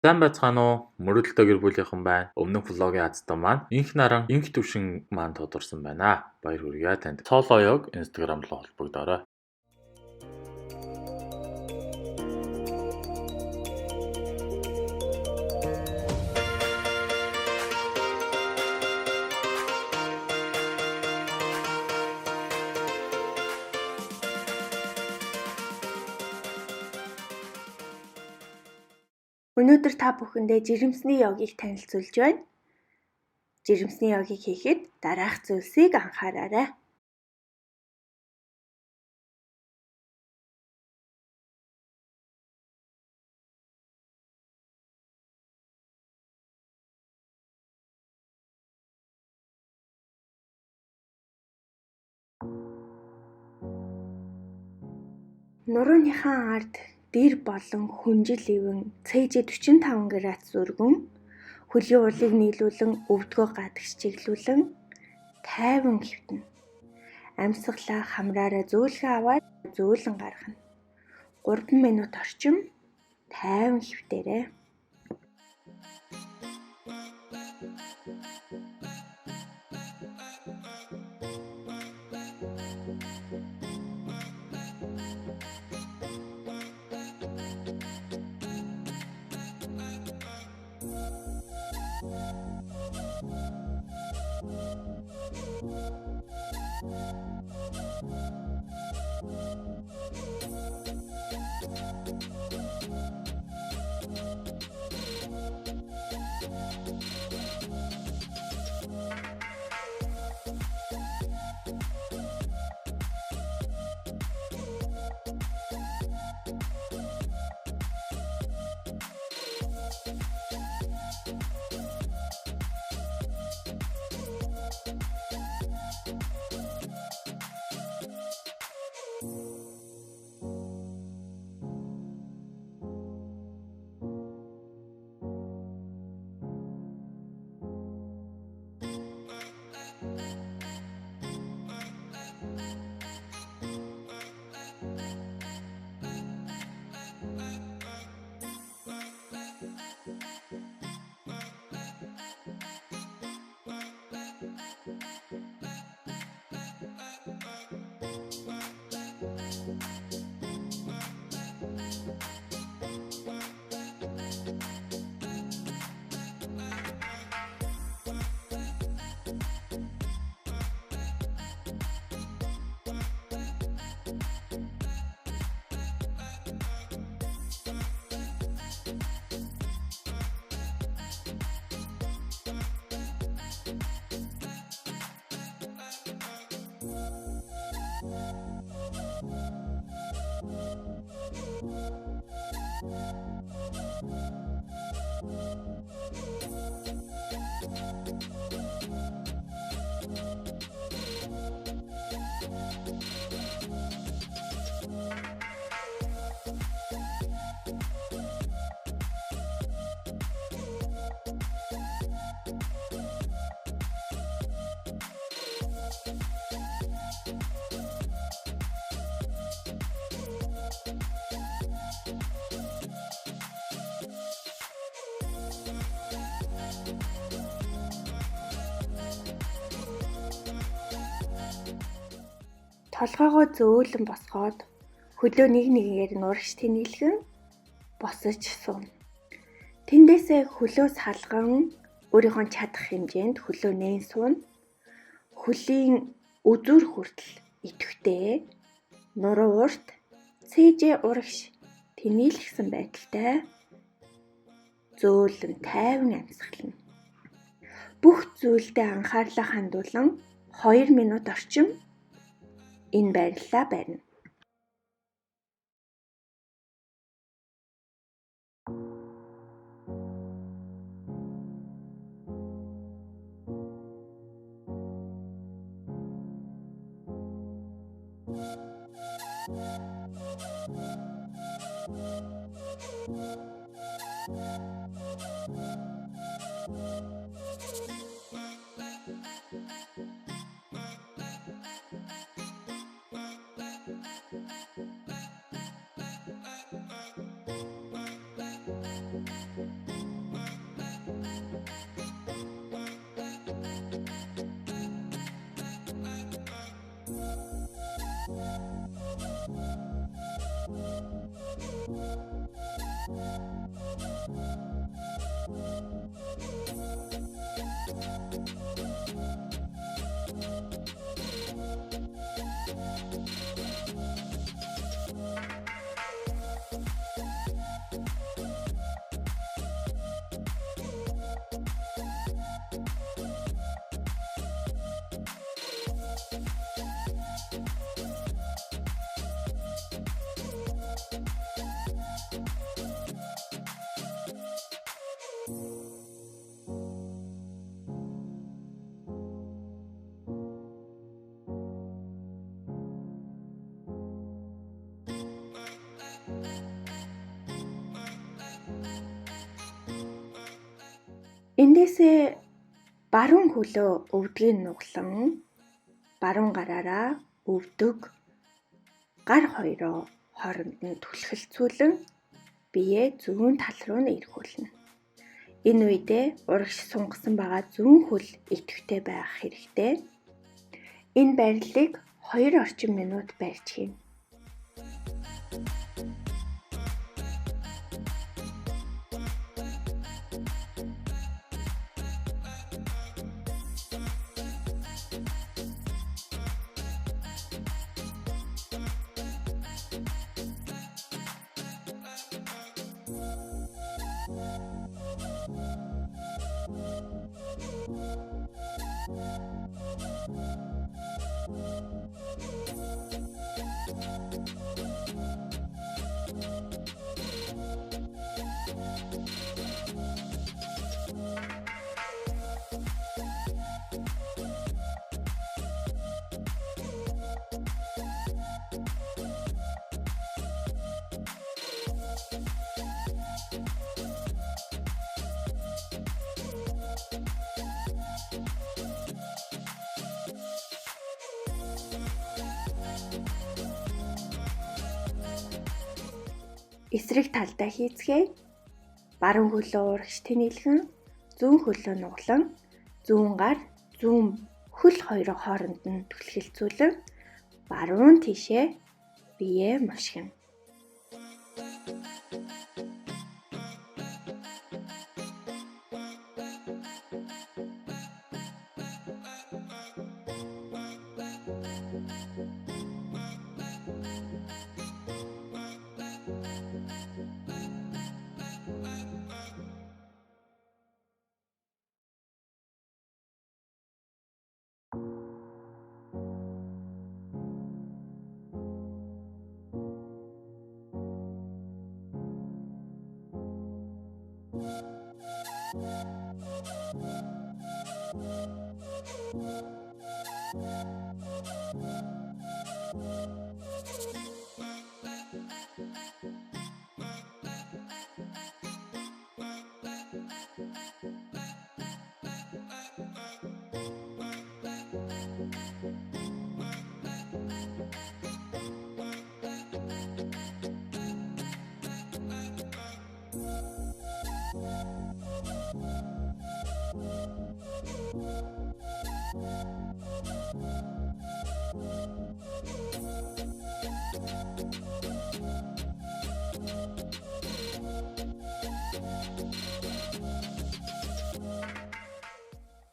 Сайн байцгаана уу? Мөрөдөлтөө гэр бүлийнхэн байна. Өмнөх влогийн азтан маань инх наран инх төвшин маань тодорсон байна. Баяр хүргье танд. Цоолоёг Instagram руу холбогдоорой. Өнөөдөр та бүхэндээ жирэмсний йогийг танилцуулж байна. Жирэмсний йогийг хийхэд дараах зүйлсийг анхаараарай. Нурууныхаа ард дэр болон хүнжил ивэн цээжээ 45 градус өргөн хөлийн улыг нийлүүлэн өвдгөө гадагш чиглүүлэн тайван хэвтэнэ. Амьсгалаа хамраараа зөөлхөн аваад зөөлөн гаргана. 3 минут орчим тайван хэвтээрэй. Толгоогоо зөөлөн босгоод хөлөө нэг нэгээр нурагш тэнэглэн босож сууна. Тэндээсээ хөлөө салган өөрийнхөө чадах хэмжээнд хөлөө нээн сууна. Хөлийн үзүүр хүртэл идэвхтэй нуруу урт цээжээ урагш тэнэглэсэн байдалтай зөөлөн тайван амьсгална. Бүх зүйлдээ анхаарлаа хандуулан 2 минут орчим энэ байрлалаа барина. Эндээсээ баруун хөлөө өвдгийг нуглан баруун гараараа өвдөг гар хоёроо хооронд нь түлхэлцүүлэн биеэ зүүн тал руу нь эргүүлнэ. Энэ үедээ урагш сунгасан байгаа зүүн хөл идэвхтэй байх хэрэгтэй. Энэ байрлалыг 2 орчим минут барьж хийнэ. Эсрэг талдаа хийцгээе. Баруун хөлөө урагш тэнэлгэн, зүүн хөлөө нуглан, зүүн гар, зүүн хөл хоёроо хооронд нь түлхэлцүүлэн баруун тишээ биеэ мушгина.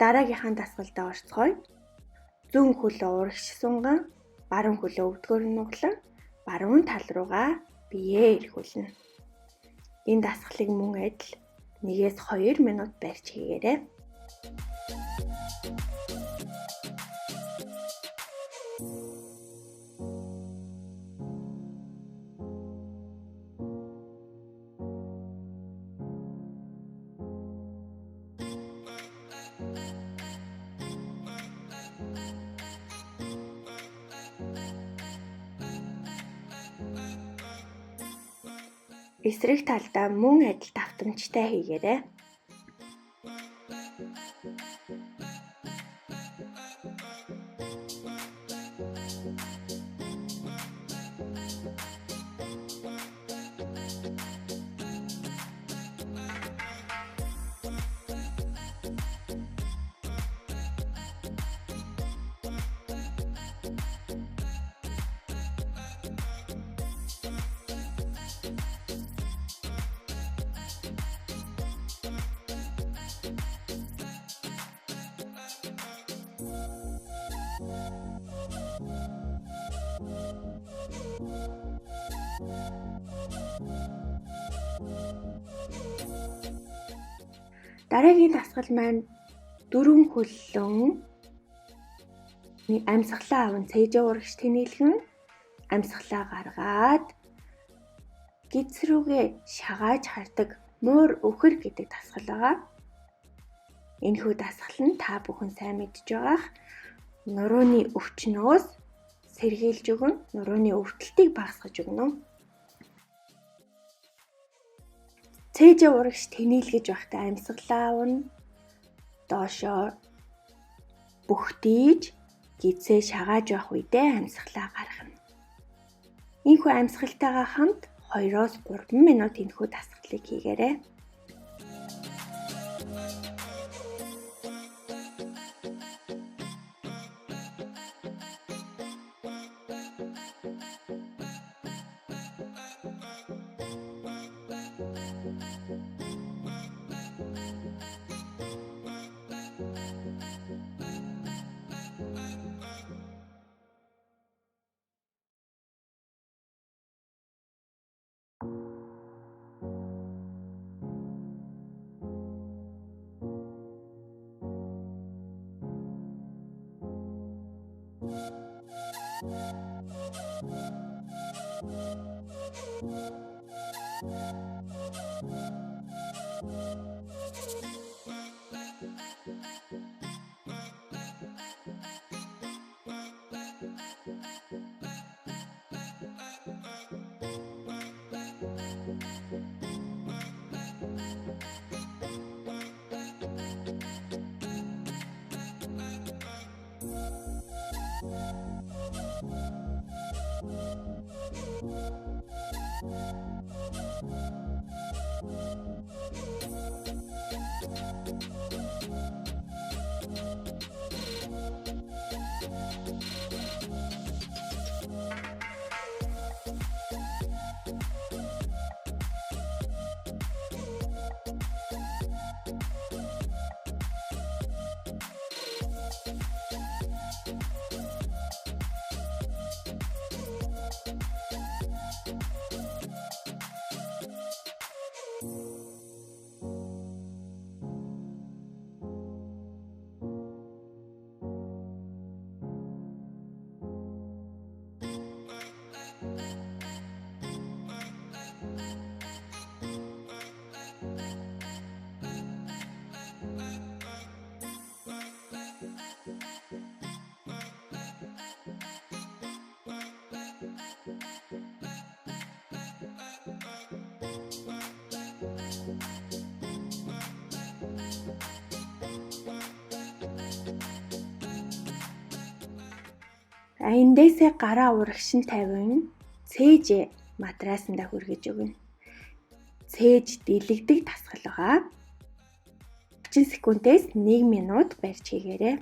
Дараагийнхаа дасгалдаа орцгоё. Зүүн хөлөө урагш сунган, баруун хөлөө өвдгөөр нь нуглан, баруун тал руугаа биеэ эргүүлнэ. Энэ дасгалыг мөн адил 1-2 минут барьж хийгээрэй. Эсрэг талдаа мөн адил давтамжтай хийгээрэй. Дараагийн дасгал маань дөрвөн хөллөн амьсгалаа аван цээжээ урагш тэнэлгэн амьсгалаа гаргаад гидс рүүгээ шагааж хардаг муур өхөр гэдэг дасгал байгаа. Энэхүү дасгал нь та бүхэн сайн мэдж байгаах нурууны өвчнөөс сэргийлж өгөн нурууны өвдөлтийг багасгаж өгнө. Цээжээ урагш тэнэлгэж байхдаа амьсгалаа авна, доошоо бүхтийж гидсээ шагааж явах үедээ амьсгалаа гаргана. Энэхүү амьсгалтайгаа хамт 2-3 минут энэхүү дасгалыг хийгээрэй. Эндээсээ гараа урагшин тавин цээж матрасанда хүргэж өгнө. Цээж дэлгдэг дасгал байгаа. 30 секундээс 1 минут барьж хийгээрэй.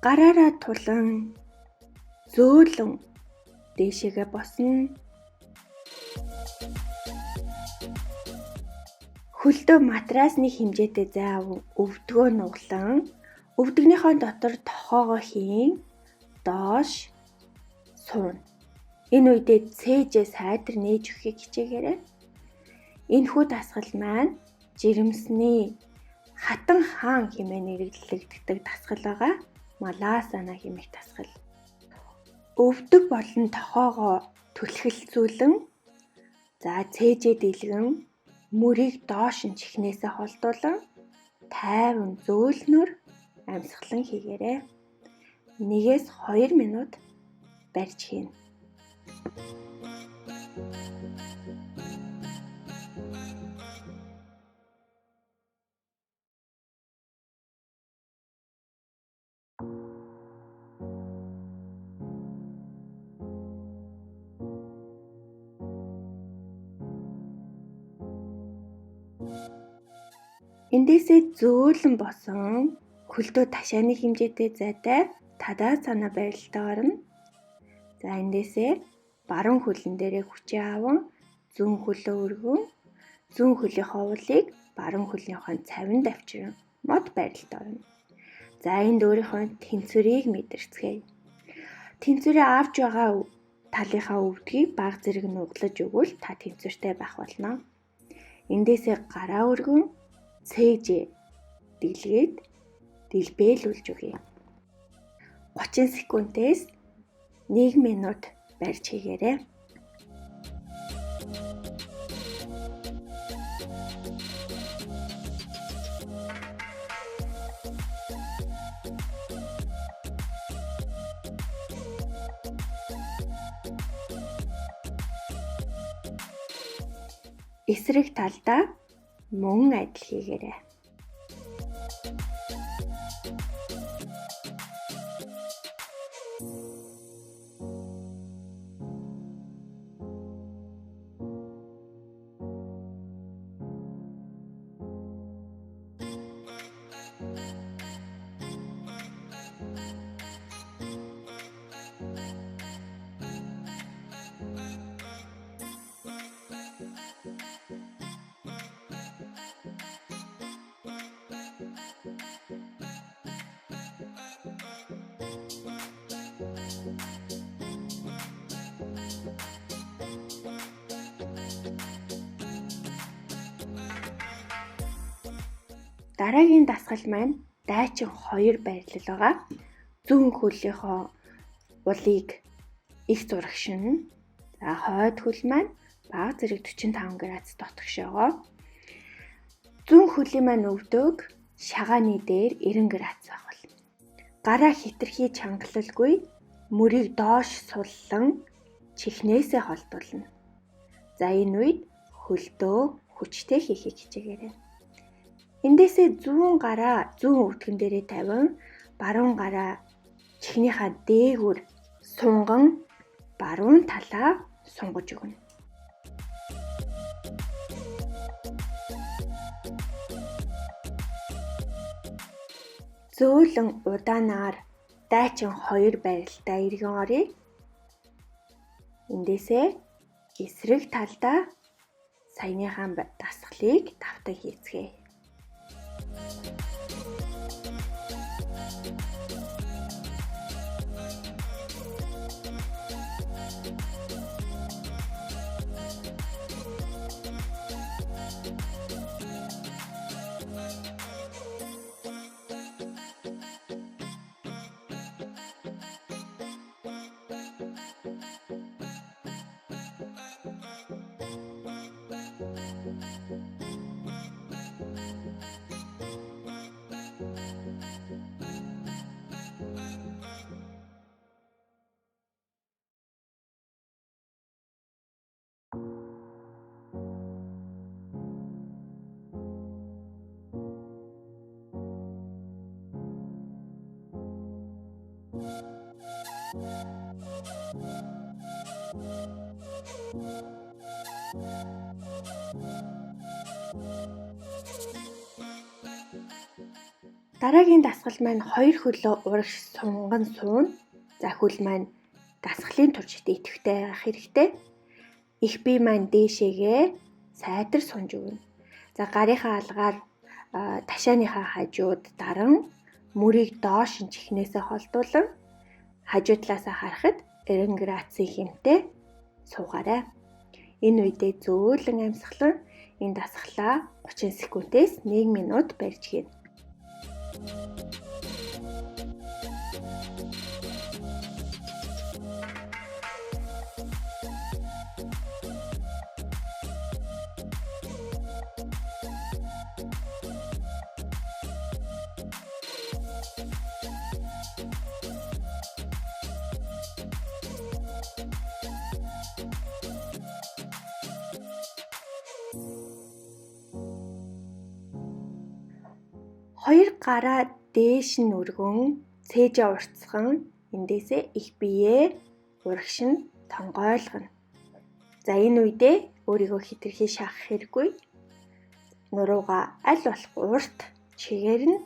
Гараараа тулан зөөлөн дээшээгээ босно. Хөлдөө матрасны хэмжээтэй заав өвдгөө нуглан өвдгөнийхөө дотор тохоогоо хийн доош сууна. Энэ үедээ цээжээ сайтар нээж өгөхийг хичээгээрэй. Энэхүү дасгал маань жирэмсний хатан хаан хэмээн нэрлэгддэг дасгал байгаа. Маласана хэмээх дасгал. Өвдөг болон тохоогоо түлхэлцүүлэн цээжээ дэлгэн мөрийг доош нь чихнээсээ холдуулан тайван зөөлнөр амьсгалан хийгээрэй. 1-2 минут барьж хийнэ. Эндээсээ зөөлөн босон хөлдөө ташааны хэмжээтэй зайтай тадасана барилтаа орно. За эндээсээ баруун хөлн дээрээ хүчээ аван зүүн хөлөө өргөн зүүн хөлийн ховлыг баруун хөлийнхөө цавинд авчиран мод барилтаа орно. За энд өөрийнхөө тэнцвэрийг мэдэрцгээе. Тэнцвэрээ авч байгаа талынхаа өвдгийг баг зэрэг нуглаж өгвөл та тэнцвэртэй байх болно. Эндээсээ гараа өргөн цээж дэлгээд дэлбэлүүлж өгье. 30 секундээс 1 минут барьж хийгээрэй. Эсрэг талдаа мөн адил хийгээрэй. Дараагийн дасгал маань дайчин 2 байрлал байгаа. Зүүн хөлийнхөө улыг их зурагшин. За хойд хөл маань бага зэрэг 45 градус дотгошоогоо. Зүүн хөлийн маань өвдөг шагааны дээр 90 градус байх бол. Гараа хитрхи чангалалгүй мөрийг доош суллан чихнээсээ холдуулна. За энэ үед хөлдөө хүчтэй хийхийг хичээгээрэй. Эндээсээ зүүн гараа зүүн өвдгөн дээрээ тавин, баруун гараа чихнийхаа дээгүүр сунган баруун талаа сунгаж өгнө. Зөөлөн удаанаар дайчин 2 байралтай эргэн оръё. Эндээсээ эсрэг талдаа саяныхаа дасгалыг давтан хийцгээе. Дараагийн дасгал маань 2 хөлөө урагш сунган суун. За хөл маань дасгалын туршид идэвхтэй байх хэрэгтэй. Их бие маань дээшээгээ сайтар сунж өгнө. За гарынхаа алгаар ташааныхаа хажууд даран мөрийг доош нь чихнээсээ холдуулан хажуу талаасаа харахад 90 градусын хэмтэй суугаарай. Энэ үедээ зөөлөн амьсгалан энэ дасгалаа 30 секундээс 1 минут барьж хийнэ. Хоёр гараа дээш нь өргөн цээжээ уртсган эндээсээ их биеэ урагш нь тонгойлгоно. За энэ үедээ өөрийгөө хитрхи шахах хэрэггүй. Нуруугаа аль болох урт чигээр нь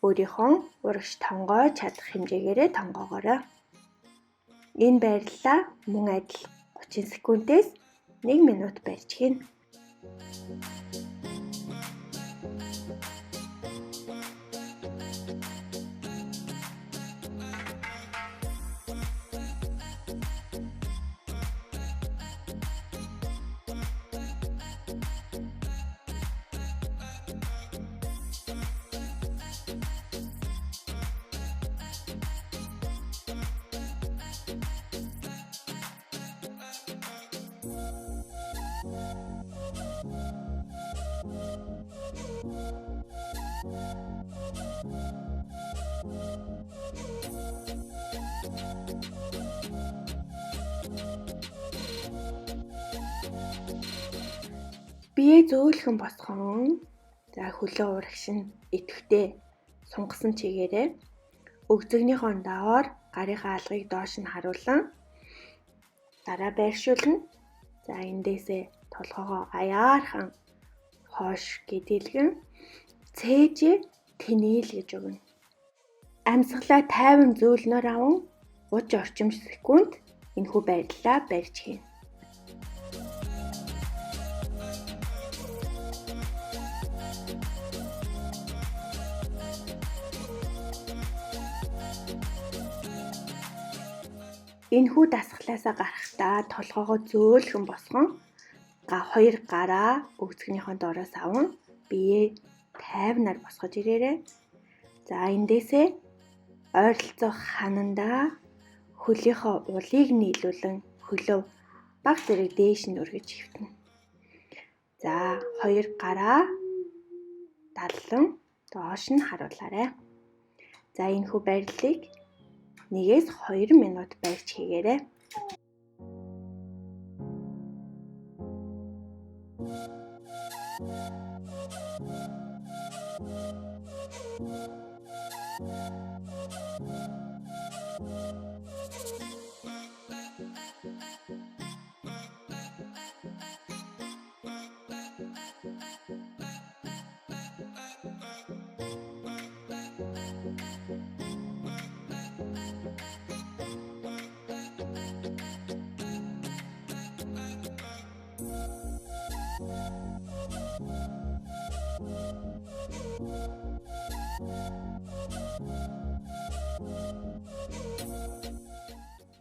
өөрийнхөө урагш тонгойж чадах хэмжээгээрээ тонгоогоорой. Энэ байрлалаа мөн адил 30 секундээс 1 минут барьж хийнэ. Биеэ зөөлхөн босгон. За хөлөө урагш нь идэвхтэй сунгасан чигээрээ өгзөгнийхөө доор гарынхаа алгыг доош нь харуулan дараа байршуулна. За эндээсээ толгоогоо аяархан хоош гэдэлгэн цээжээ тэнээл гэж өгнө. Амьсгалаа тайван зөөлнөр аван 30 орчим секунд энэхүү байдлаа барьж хийнэ. Энэхүү дасгалаасаа гарахдаа толгоогоо зөөлхөн босгон хоёр гараа өгзөгнийхөө доороос аван биеэ тайвнаар босгож ирээрэй. За эндээсээ ойролцоо ханандаа хөлийнхөө улыг нийлүүлэн хөлөө баг зэрэг дээш нь өргөж хөвтнө. За хоёр гараа даллан доош нь харуулаарай. За энэхүү барилыг 1-2 минут барьж хийгээрэй.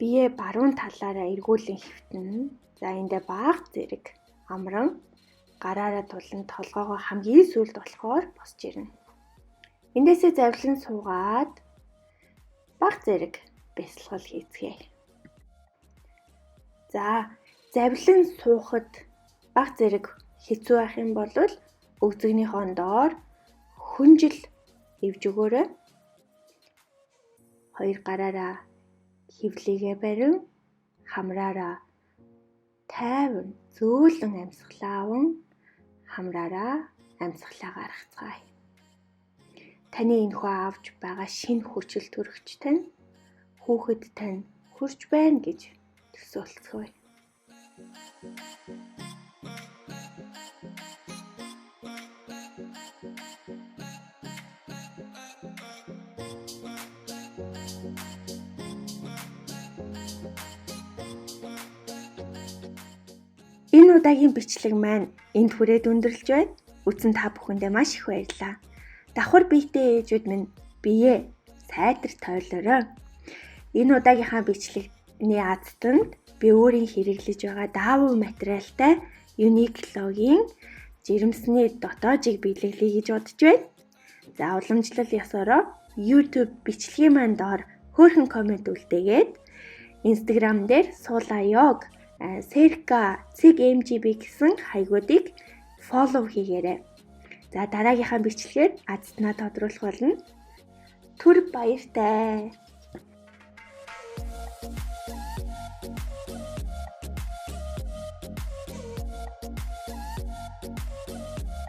Биеэ баруун талаараа эргүүлэн хөвтнө. За эндээ бага зэрэг амран гараараа тулан толгоогоо хамгийн сүүлд болохоор босч ирнэ. Эндээсээ завлан суугаад бага зэрэг бясалгал хийцгээе. За завлан суухад бага зэрэг хэцүү байх юм бол өгзөгнийхөө доор хүнжил эвж өгөөрэй. Хоёр гараараа хөвлийгээ барин хамраараа тайван зөөлөн амьсгалаа аван хамраараа амьсгалаа гаргацгаая. Таны энэхүү авч байгаа шинэ хүчил төрөгч тань хүүхэд тань хүрч байна гэж төсөөлцгөөе. Энэ удаагийн бичлэг маань энд хүрээд өндөрлж байна. Үзсэн та бүхэндээ маш их баярлалаа. Давхар биетэй ээжүүд минь бие сайтар тойлоорой. Энэ удаагийнхаа бичлэгний азтанд би өөрийн хэрэглэж байгаа даавуу материалтай Uniqlo-гийн жирэмсний дотоожийг биелгэлье гэж бодож байна. За уламжлал ёсороо YouTube бичлэгийн маань доор хөөрхөн комент үлдээгээд Instagram дээр суулааёг Серка CGMGB гэсэн хаягуудыг фоллоу хийгээрэй. За дараагийнхаа бичлэгээр азтнаа тодруулах болно. Түр баяртай.